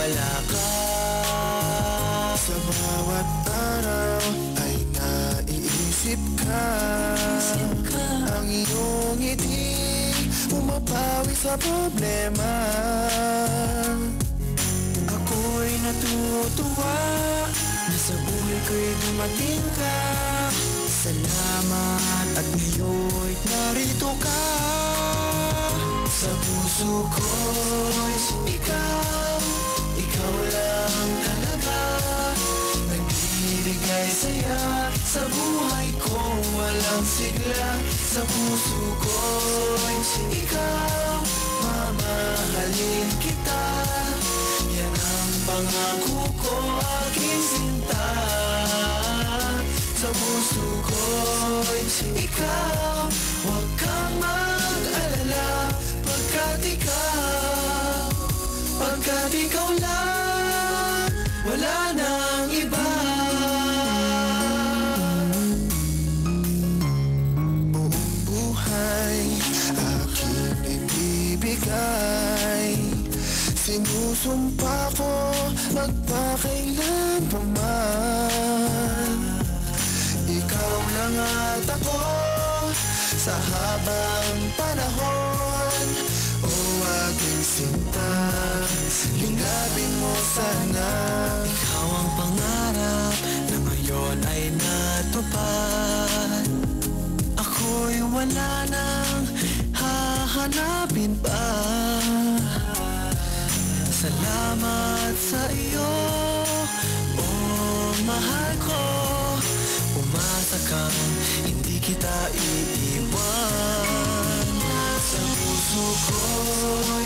wala ka. Sa bawat araw ay naiisip ka. Ang iyong ngiti umapawi sa problema. Ako'y natutuwa na sa buhay ko'y dumating ka. Salamat at ngayon narito ka. Sa puso ko'y ikaw, ikaw lang talaga. Nagbibigay saya sa buhay ko, walang sigla. Sa puso ko'y ikaw, mamahalin kita. Yan ang pangako ko, aking sinta. Sa puso ko'y ikaw, huwag kang mag-alala. Pagkat ikaw lang, wala nang iba. Buong buhay aking ibibigay. Sinusumpa ko magpakailan pa man. Ikaw lang at ako sa habang panahon. O aking sinta, lingapin mo sana. Ikaw ang pangarap na ngayon ay natupad. Ako'y wala nang hahanapin pa. Salamat sa iyo, oh mahal ko. Umasa kang hindi kita iiwan. Sa puso ko'y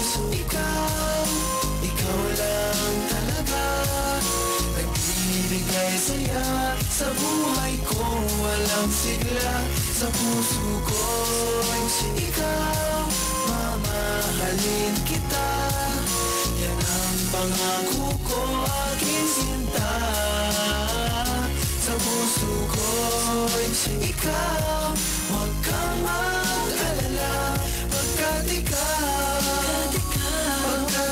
ikaw lang talaga. Nagbibigay saya sa buhay ko, walang sigla. Sa puso ko'y ikaw, mamahalin kita. Yan ang pangako ko, aking sinta. Sa puso ko'y ikaw, huwag kang mag-alala. Pagkat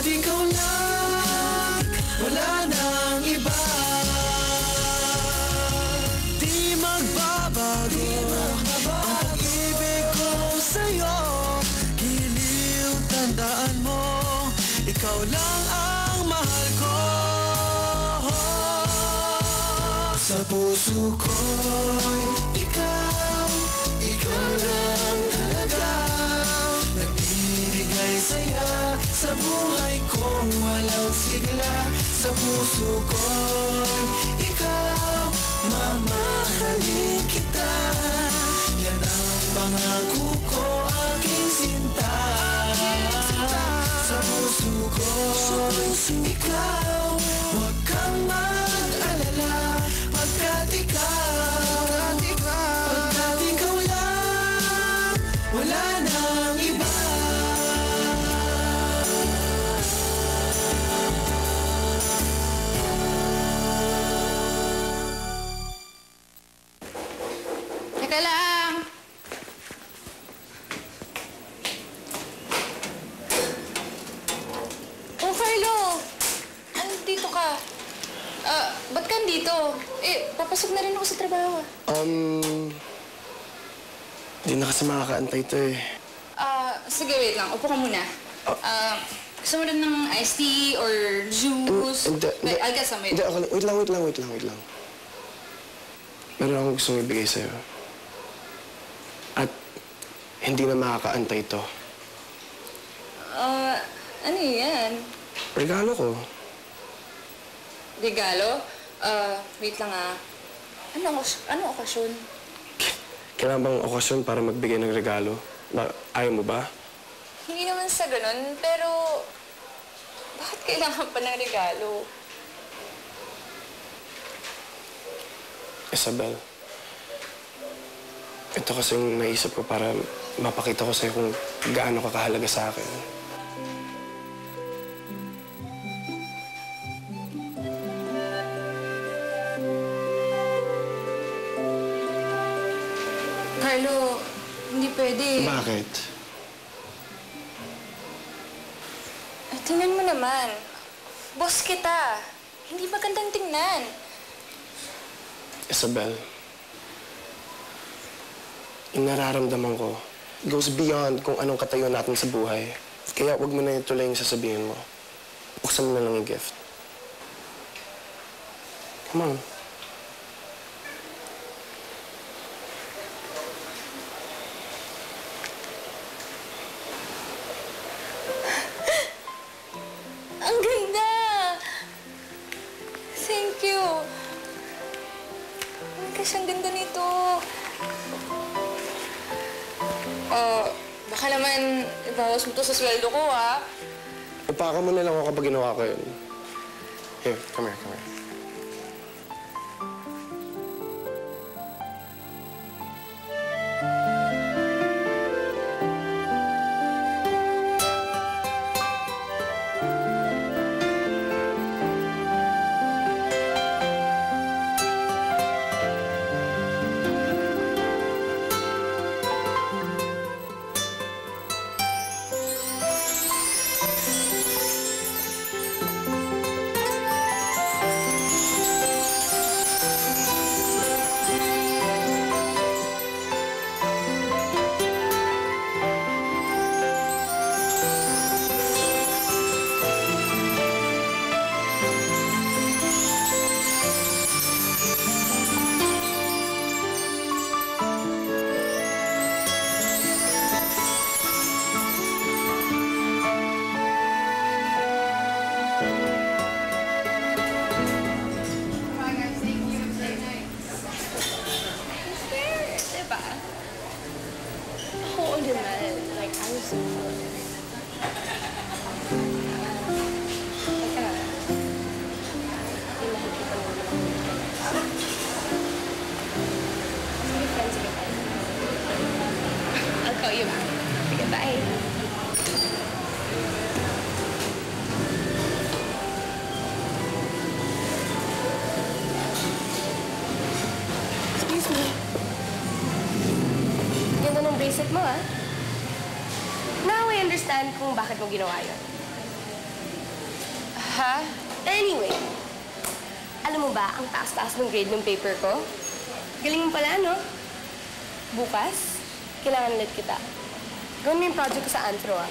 ikaw lang, wala nang iba. Di magbabago ang pag-ibig ko sa'yo. Giliw, tandaan mo, ikaw lang ang mahal ko. Sa puso ko'y ikaw lang talaga. Nagbibigay saya sa buhay ko, walang sigla. Sa puso ko'y ikaw, mamahalin kita. Yan ang pangako ko, aking sinta. Sa puso ko'y ikaw, huwag kang mag-alala. Pagkat ikaw lang, wala nang iba. Teka lang. Oh, Carlo! Andito ka. Ba't ka dito? Papasok na rin ako sa trabaho. Di na kasi makakaantay to eh. Sige, wait lang. Upo ka muna. Gusto mo rin ng iced tea or juice? Hindi. I'll get some. Hindi, ako lang. Wait lang. Meron akong gustong ibigay sa'yo. At hindi na makakaantay to. Ano yan? Regalo ko. Regalo? Wait lang Ano okasyon? Kailangan bang okasyon para magbigay ng regalo? Ayaw mo ba? Hindi naman sa ganun, pero bakit kailangan pa ng regalo? Isabel, ito kasi yung naisip ko para mapakita ko sa'yo kung gaano ka kahalaga sa akin. Carlo, hindi pwede. Bakit? Tingnan mo naman. Boss kita. Hindi magandang tingnan. Isabel, yung nararamdaman ko goes beyond kung anong katayo natin sa buhay. Kaya wag mo na ituloy yung sasabihin mo. Buksan mo na lang yung gift. Come on. Ang ganda! Thank you. Ay, kasi ang ganda nito. Baka naman ibawas mo to sa sweldo ko, ha? Upaka mo na lang ako kapag ginawa ko yun. Here, come here, come here. Diba? Oo naman. Like, I was so good. Teka. Hindi nakikita mo naman. Sige, friends, sige tayo. I'll call you back. Sige, bye. Excuse me. Ganda ng bracelet mo, ah. Now I understand kung bakit mo ginawa yun. Ha? Anyway, alam mo ba ang taas-taas ng grade ng paper ko? Galing mo pala, no? Bukas, kailangan ulit kita. Gawin mo yung project ko sa Anthro, ah.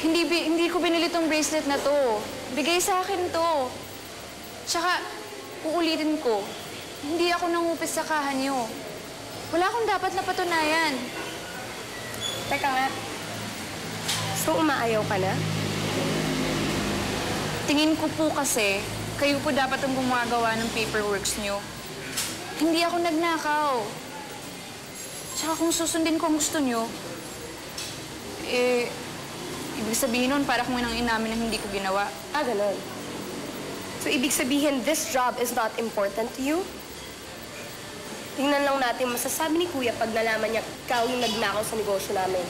Hindi ko binili tong bracelet na to. Bigay sa akin to. Tsaka, uulitin ko, hindi ako nangupis sa kaha niyo. Wala akong dapat na patunayan. Teka nga. So, umaayaw ka na? Tingin ko po kasi, kayo po dapat ang gumagawa ng paperworks niyo. Hindi ako nagnakaw. Tsaka kung susundin ko ang gusto niyo, ibig sabihin nun para kung inang inamin na hindi ko ginawa. Ah, ganun. So, ibig sabihin, this job is not important to you? Tingnan lang natin masasabi ni Kuya pag nalaman niya ikaw yung nagnakaw sa negosyo namin.